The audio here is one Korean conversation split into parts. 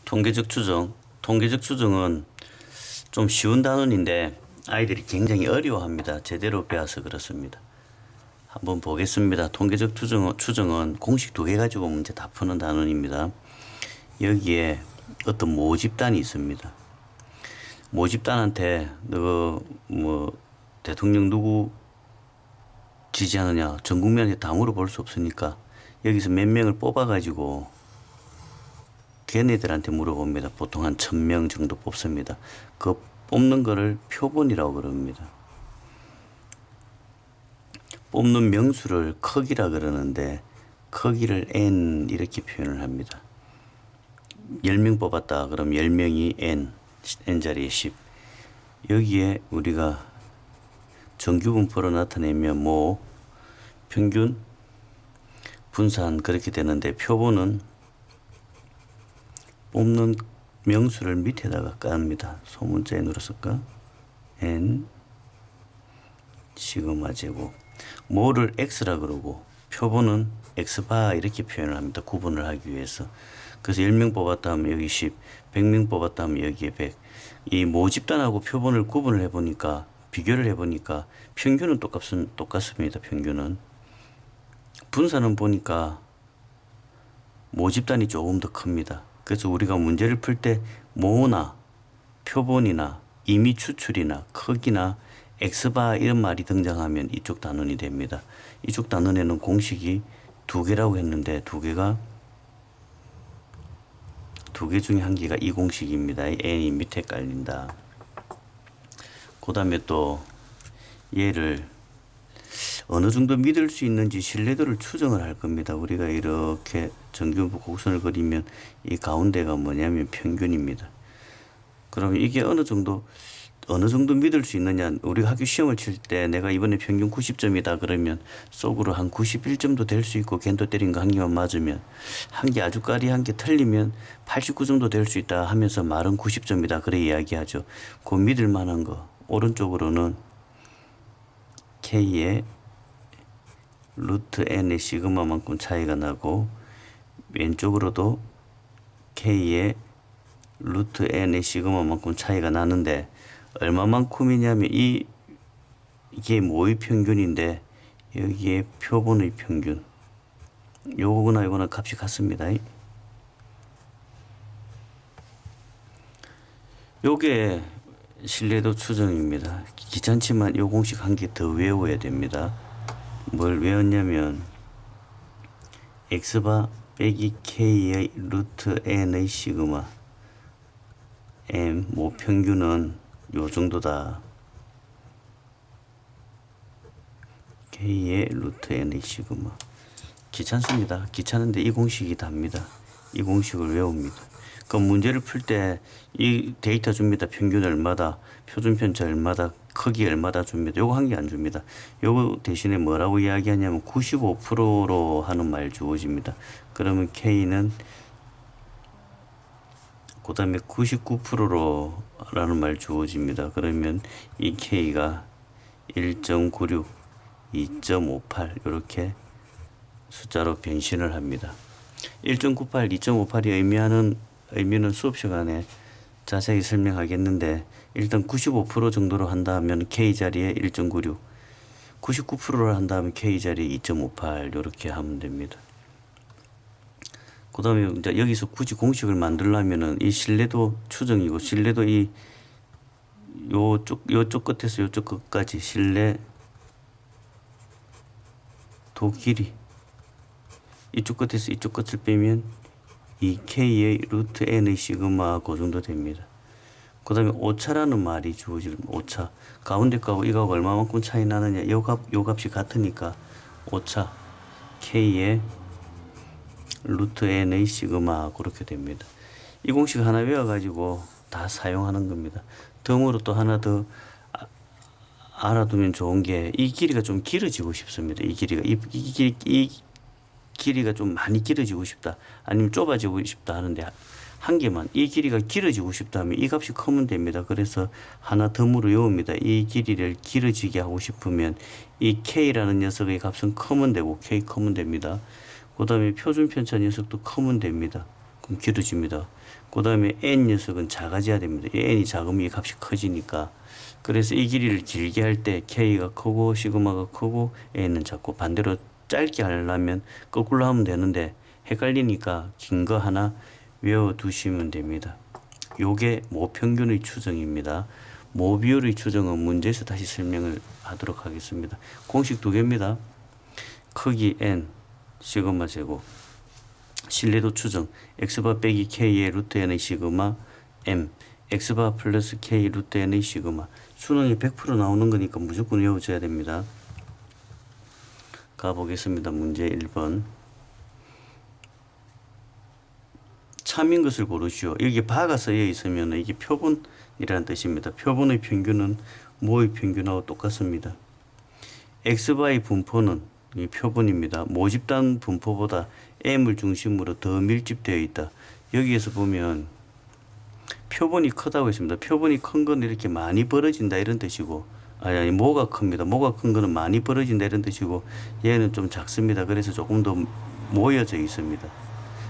통계적 추정. 통계적 추정은 좀 쉬운 단원인데 아이들이 굉장히 어려워합니다. 제대로 배워서 그렇습니다. 한번 보겠습니다. 통계적 추정은 공식 2개 가지고 문제 다 푸는 단원입니다. 여기에 어떤 모집단이 있습니다. 모집단한테 너 뭐 대통령 누구 지지하느냐 전 국민한테 다 물어볼 수 없으니까 여기서 몇 명을 뽑아가지고 걔네들한테 물어봅니다. 보통 한 1000명 정도 뽑습니다. 그 뽑는 거를 표본이라고 그럽니다. 뽑는 명수를 크기라 그러는데 크기를 n 이렇게 표현을 합니다. 10명 뽑았다 그럼 10명이 n자리에 10. 여기에 우리가 정규분포로 나타내면 뭐 평균 분산 그렇게 되는데 표본은 뽑는 명수를 밑에다가 깝니다. 소문자 n으로 쓸까? n 시그마 제곱. 뭐를 x라 그러고 표본은 x바 이렇게 표현을 합니다. 구분을 하기 위해서. 그래서 10명 뽑았다 하면 여기 10, 100명 뽑았다 하면 여기에 100. 이 모집단하고 표본을 구분을 해보니까 비교를 해보니까 평균은 똑같습니다. 평균은. 분산은 보니까 모집단이 조금 더 큽니다. 그래서 우리가 문제를 풀 때 모나 표본이나 임의 추출이나 크기나 x바 이런 말이 등장하면 이쪽 단원이 됩니다. 이쪽 단원에는 공식이 2개라고 했는데 2개 중에 1개가 이 공식입니다. n이 밑에 깔린다. 그 다음에 또 얘를 어느 정도 믿을 수 있는지 신뢰도를 추정을 할 겁니다. 우리가 이렇게 정규분포 곡선을 그리면 이 가운데가 뭐냐면 평균입니다. 그러면 이게 어느 정도 믿을 수 있느냐. 우리가 학교 시험을 칠 때 내가 이번에 평균 90점이다 그러면 속으로 한 91점도 될 수 있고 겐도 때린 거 한 개만 맞으면 한 개 아주까리 한 개 틀리면 89점도 될 수 있다 하면서 말은 90점이다 그래 이야기하죠. 그 믿을 만한 거 오른쪽으로는 K의 루트 n의 시그마만큼 차이가 나고 왼쪽으로도 K의 루트 n의 시그마만큼 차이가 나는데 얼마만큼이냐면 이게 모의 평균인데 여기에 표본의 평균 요거나 요거나 값이 같습니다. 요게 신뢰도 추정입니다. 귀찮지만 요 공식 한 개 더 외워야 됩니다. 뭘 외웠냐면 x바 빼기 k의 루트 n의 시그마 m 모 평균은 요 정도다. k의 루트 n의 시그마. 귀찮습니다. 귀찮은데 이 공식이 답니다. 이 공식을 외웁니다. 그럼 문제를 풀 때 이 데이터 줍니다. 평균 얼마다, 표준편차 얼마다, 크기 얼마다 줍니다. 요거 한 개 안 줍니다. 요거 대신에 뭐라고 이야기하냐면 95%로 하는 말 주어집니다. 그러면 K는 그 다음에 99%로 라는 말 주어집니다. 그러면 이 K가 1.96, 2.58 이렇게 숫자로 변신을 합니다. 1.98, 2.58이 의미는 수업 시간에 자세히 설명하겠는데 일단 95% 정도로 한다 하면 K 자리에 1.96, 99%를 한다 하면 K 자리에 2.58 이렇게 하면 됩니다. 그 다음에 이제 여기서 굳이 공식을 만들려면은 이 신뢰도 추정이고 신뢰도 요쪽 끝에서 요쪽 끝까지 신뢰도 길이 이쪽 끝에서 이쪽 끝을 빼면 이 K의 루트 n의 시그마 그 정도 됩니다. 그 다음에 오차라는 말이 주어집니다. 오차. 가운데 거하고 이거하고 얼마만큼 차이 나느냐. 요 값이 같으니까 오차. K의 루트 n의 시그마 그렇게 됩니다. 이 공식 하나 외워가지고 다 사용하는 겁니다. 덤으로 또 하나 더 알아두면 좋은 게 이 길이가 좀 길어지고 싶습니다. 이 길이가 좀 많이 길어지고 싶다 아니면 좁아지고 싶다 하는데 한 개만 이 길이가 길어지고 싶다 하면 이 값이 크면 됩니다. 그래서 하나 덤으로 외웁니다. 이 길이를 길어지게 하고 싶으면 이 K라는 녀석의 값은 크면 되고 K 크면 됩니다. 그 다음에 표준편차 녀석도 크면 됩니다. 그럼 길어집니다. 그 다음에 n 녀석은 작아져야 됩니다. n이 작으면 이 값이 커지니까. 그래서 이 길이를 길게 할 때 k가 크고 시그마가 크고 n은 작고, 반대로 짧게 하려면 거꾸로 하면 되는데 헷갈리니까 긴 거 하나 외워두시면 됩니다. 요게 모평균의 추정입니다. 모비율의 추정은 문제에서 다시 설명을 하도록 하겠습니다. 공식 두 개입니다. 크기 n, 시그마 제곱. 신뢰도 추정 x바 빼기 k의 루트 n의 시그마 m, x바 플러스 k 루트 n의 시그마. 수능이 100% 나오는 거니까 무조건 외워줘야 됩니다. 가보겠습니다. 문제 1번. 참인 것을 고르시오. 여기 바가 쓰여 있으면 이게 표분이라는 뜻입니다. 표분의 평균은 모의 평균하고 똑같습니다. x바의 분포는 이 표분입니다. 모집단 분포보다 m을 중심으로 더 밀집되어 있다. 여기에서 보면 표본이 크다고 했습니다. 표본이 큰 건 이렇게 많이 벌어진다 이런 뜻이고, 아니 모가 큽니다. 모가 큰 거는 많이 벌어진다 이런 뜻이고, 얘는 좀 작습니다. 그래서 조금 더 모여져 있습니다.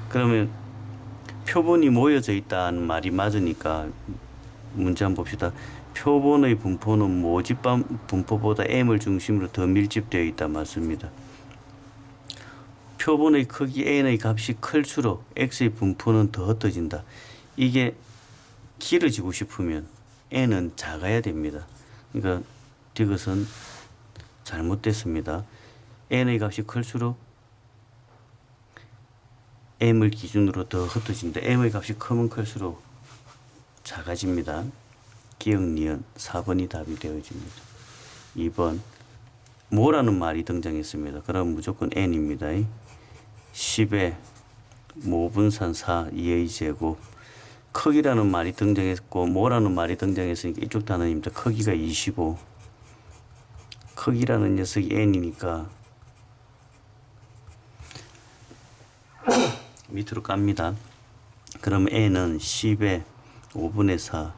그러면 표본이 모여져 있다는 말이 맞으니까 문제 한번 봅시다. 표본의 분포는 모집단 분포보다 m을 중심으로 더 밀집되어 있다. 맞습니다. 표본의 크기 n의 값이 클수록 x의 분포는 더 흩어진다. 이게 길어지고 싶으면 n은 작아야 됩니다. 그러니까 이것은 잘못됐습니다. n의 값이 클수록 m을 기준으로 더 흩어진다. m의 값이 크면 클수록 작아집니다. 기억 니은 4번이 답이 되어집니다. 2번 모라는 말이 등장했습니다. 그럼 무조건 n입니다. 10에 모분산 4 2의 제곱. 크기라는 말이 등장했고 모라는 말이 등장했으니까 이쪽 단어입니다. 크기가 25. 크기라는 녀석이 n이니까 밑으로 깝니다. 그럼 n은 10에 5분의 4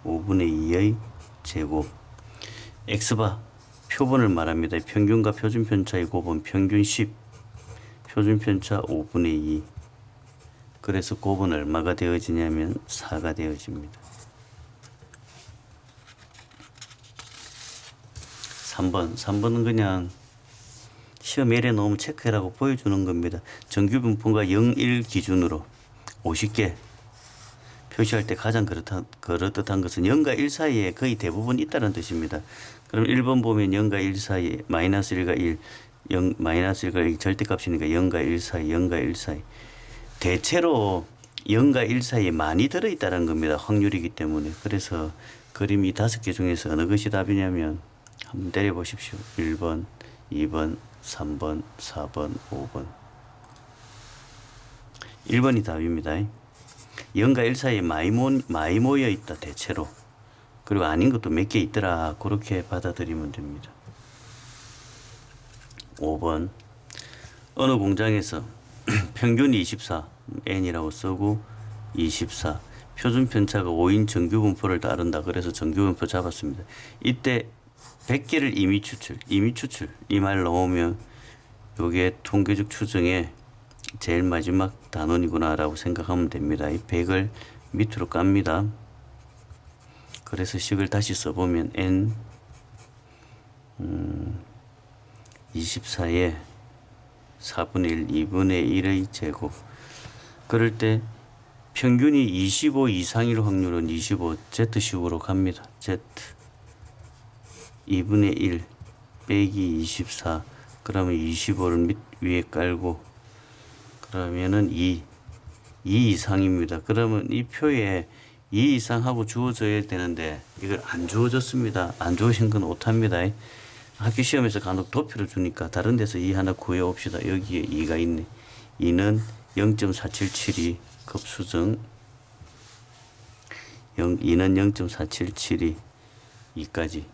5분의 2의 제곱. x바 표본을 말합니다. 평균과 표준편차의 곱은 평균 10, 표준편차 5분의 2. 그래서 곱은 얼마가 되어지냐면 4가 되어집니다. 3번은 그냥 시험 L에 넣으면 체크해라고 보여주는 겁니다. 정규분포가 0, 1 기준으로 50개 표시할 때 가장 그럴듯한 것은 0과 1 사이에 거의 대부분 있다는 뜻입니다. 그럼 1번 보면 0과 1 사이에 마이너스 1과 1, 0, 마이너스 1과 1 절대값이니까 0과 1 사이, 0과 1 사이. 대체로 0과 1 사이에 많이 들어있다는 겁니다. 확률이기 때문에. 그래서 그림이 5개 중에서 어느 것이 답이냐면 한번 때려보십시오. 1번, 2번, 3번, 4번, 5번. 1번이 답입니다. 0과 1 사이에 많이 모여 있다. 대체로. 그리고 아닌 것도 몇 개 있더라. 그렇게 받아들이면 됩니다. 5번 어느 공장에서 평균이 24 n이라고 쓰고 24 표준편차가 5인 정규분포를 따른다. 그래서 정규분포 잡았습니다. 이때 100개를 임의 추출 이 말 넣으면 요게 통계적 추정의 제일 마지막 단원이구나 라고 생각하면 됩니다. 이 100을 밑으로 깝니다. 그래서 식을 다시 써보면 n 24에 4분의 1, 2분의 1의 제곱. 그럴 때 평균이 25 이상일 확률은 25 Z식으로 갑니다. Z 2분의 1 빼기 24. 그러면 25를 위에 깔고 그러면은 2 이상입니다. 그러면 이 표에 2 이상 하고 주어져야 되는데 이걸 안 주어졌습니다. 안 주어진 건 오타입니다. 학교 시험에서 간혹 도표를 주니까 다른 데서 2 하나 구해 옵시다. 여기에 2가 있네. 2는 0.477이 급수정 2는 0.477이 2까지.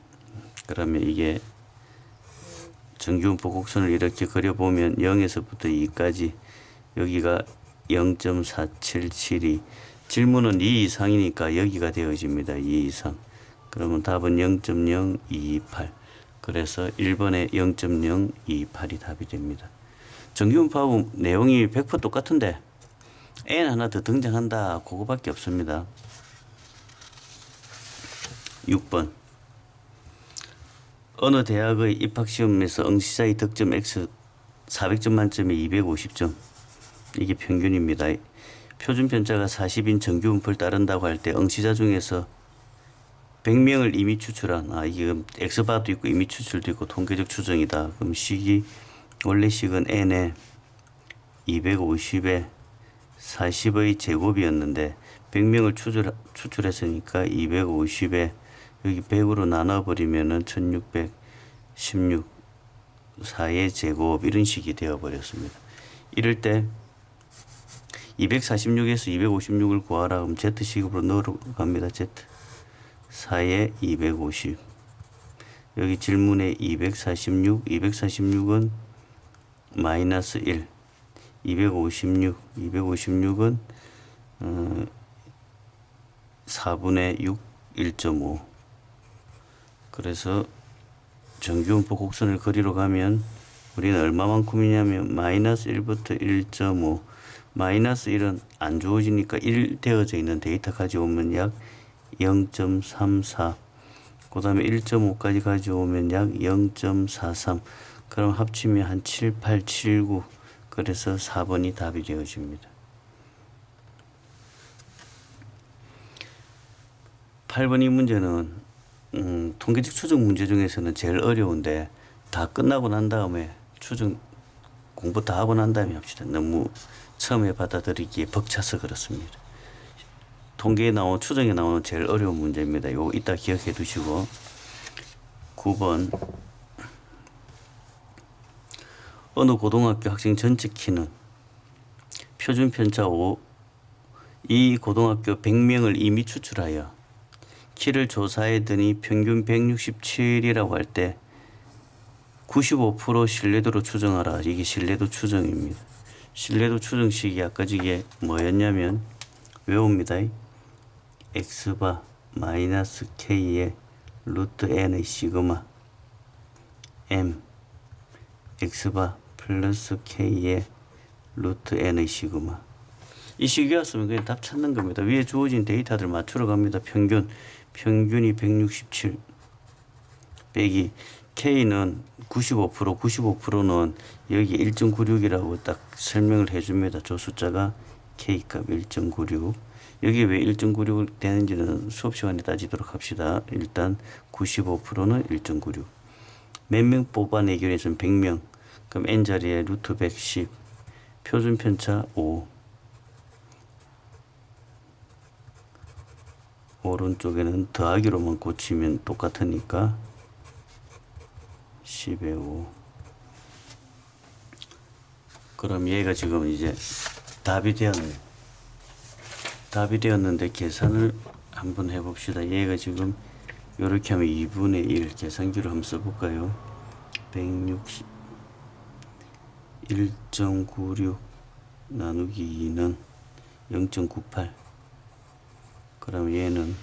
그러면 이게 정규분포 곡선을 이렇게 그려보면 0에서부터 2까지 여기가 0.477이 질문은 2 이상이니까 여기가 되어집니다. 2 이상. 그러면 답은 0.028. 그래서 1번에 0.028이 답이 됩니다. 정규분포하고 내용이 100% 똑같은데 n 하나 더 등장한다. 그거밖에 없습니다. 6번. 어느 대학의 입학시험에서 응시자의 득점 x 400점 만점에 250점. 이게 평균입니다. 표준 편차가 40인 정규 분포를 따른다고 할 때 응시자 중에서 100명을 이미 추출한, 이게 X바도 있고 이미 추출도 있고 통계적 추정이다. 그럼 식이, 원래 식은 n에 250에 40의 제곱이었는데 100명을 추출했으니까 250에 여기 100으로 나눠버리면은 1616 4의 제곱 이런 식이 되어버렸습니다. 이럴 때 246에서 256을 구하라. 그럼 Z식으로 넣으러 갑니다. Z 4에 250. 여기 질문에 246은 마이너스 1. 256은 4분의 6, 1.5. 그래서 정규분포 곡선을 그리러 가면 우리는 얼마만큼이냐면 마이너스 1부터 1.5. 마이너스 1은 안 주어지니까 1 되어져 있는 데이터 가져오면 약 0.34. 그 다음에 1.5까지 가져오면 약 0.43. 그럼 합치면 한 7, 8, 7, 9. 그래서 4번이 답이 되어집니다. 8번 이 문제는 통계적 추정 문제 중에서는 제일 어려운데 다 끝나고 난 다음에 추정 공부 다 하고 난 다음에 합시다. 너무 처음에 받아들이기에 벅차서 그렇습니다. 통계에 나온 추정에 나오는 제일 어려운 문제입니다. 이거 이따 기억해 두시고. 9번. 어느 고등학교 학생 전체 키는 표준 편차 5. 이 고등학교 100명을 이미 추출하여 키를 조사했더니 평균 167이라고 할 때 95% 신뢰도로 추정하라. 이게 신뢰도 추정입니다. 신뢰도 추정식이 아까 이게 뭐였냐면 외웁니다. x바 마이너스 k의 루트 n의 시그마 m x바 플러스 k의 루트 n의 시그마. 이 식이었으면 그냥 답 찾는 겁니다. 위에 주어진 데이터들 맞추러 갑니다. 평균이 167 빼기 K는 95%, 95%는 여기 1.96이라고 딱 설명을 해줍니다. 저 숫자가 K값 1.96. 여기 왜 1.96 되는지는 수업 시간에 따지도록 합시다. 일단 95%는 1.96. 몇 명 뽑아내기로 했으면 100명. 그럼 N자리에 루트 110. 표준 편차 5. 오른쪽에는 더하기로만 고치면 똑같으니까 10의 5. 그럼 얘가 지금 이제 답이 되었네. 답이 되었는데 계산을 한번 해봅시다. 얘가 지금 이렇게 하면 2분의 1 계산기로 한번 써볼까요? 160 1.96 나누기 2는 0.98. 그럼 얘는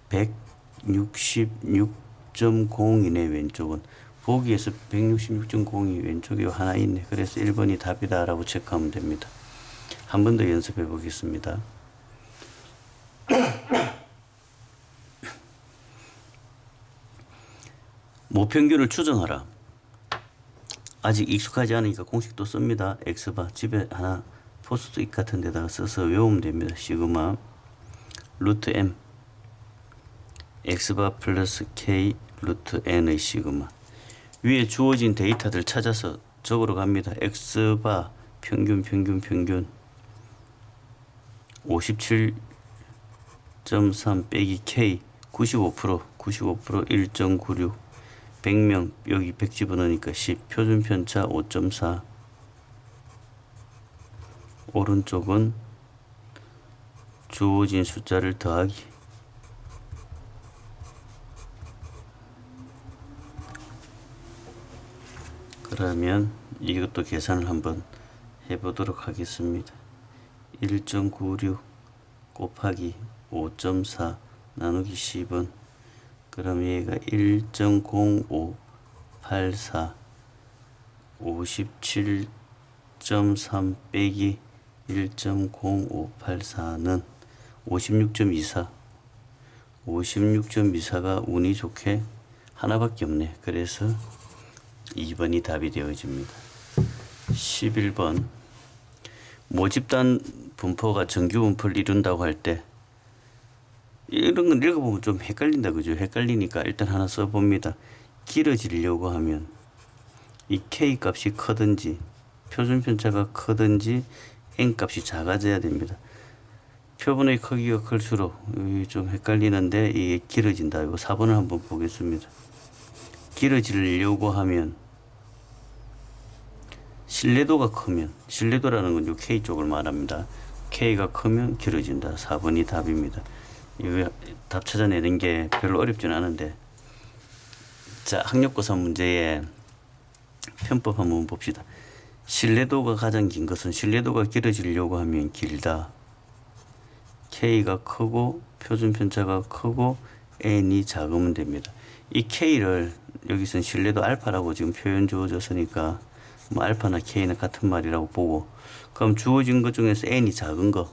166.02네. 왼쪽은 보기에서 166.02 왼쪽에 하나 있네. 그래서 1번이 답이다 라고 체크하면 됩니다. 한 번 더 연습해 보겠습니다. 모평균을 추정하라. 아직 익숙하지 않으니까 공식도 씁니다. x바 집에 하나 포스트잇 같은 데다가 써서 외우면 됩니다. 시그마 루트 m x바 플러스 k 루트 n의 시그마. 위에 주어진 데이터들 찾아서 적으러 갑니다. x바 평균 57.3 빼기 k 95% 1.96 100명 여기 100 집어넣으니까 10. 표준 편차 5.4. 오른쪽은 주어진 숫자를 더하기. 그러면 이것도 계산을 한번 해보도록 하겠습니다. 1.96 곱하기 5.4 나누기 10은 그럼 얘가 1.0584 57.3 빼기 1.0584는 56.24. 56.24가 운이 좋게 하나밖에 없네. 그래서 2번이 답이 되어집니다. 11번 모집단 분포가 정규 분포를 이룬다고 할 때 이런 건 읽어보면 좀 헷갈린다. 그죠? 헷갈리니까 일단 하나 써봅니다. 길어지려고 하면 이 K 값이 크든지 표준 편차가 크든지 N 값이 작아져야 됩니다. 표본의 크기가 클수록 좀 헷갈리는데 이게 길어진다. 이거 4번을 한번 보겠습니다. 길어지려고 하면 신뢰도가 크면, 신뢰도라는 건 요 K 쪽을 말합니다. K가 크면 길어진다. 4번이 답입니다. 이거 답 찾아내는 게 별로 어렵진 않은데, 자, 학력고사 문제에 편법 한번 봅시다. 신뢰도가 가장 긴 것은 신뢰도가 길어지려고 하면 길다. K가 크고 표준 편차가 크고 N이 작으면 됩니다. 이 K를 여기서는 신뢰도 알파라고 지금 표현 주어졌으니까 뭐 알파나 K는 같은 말이라고 보고, 그럼 주어진 것 중에서 N이 작은 거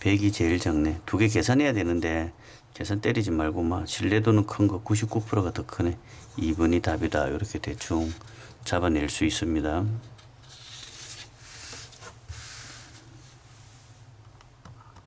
100이 제일 작네. 두 개 계산해야 되는데 계산 때리지 말고 막 신뢰도는 큰 거 99%가 더 크네. 2번이 답이다. 이렇게 대충 잡아낼 수 있습니다.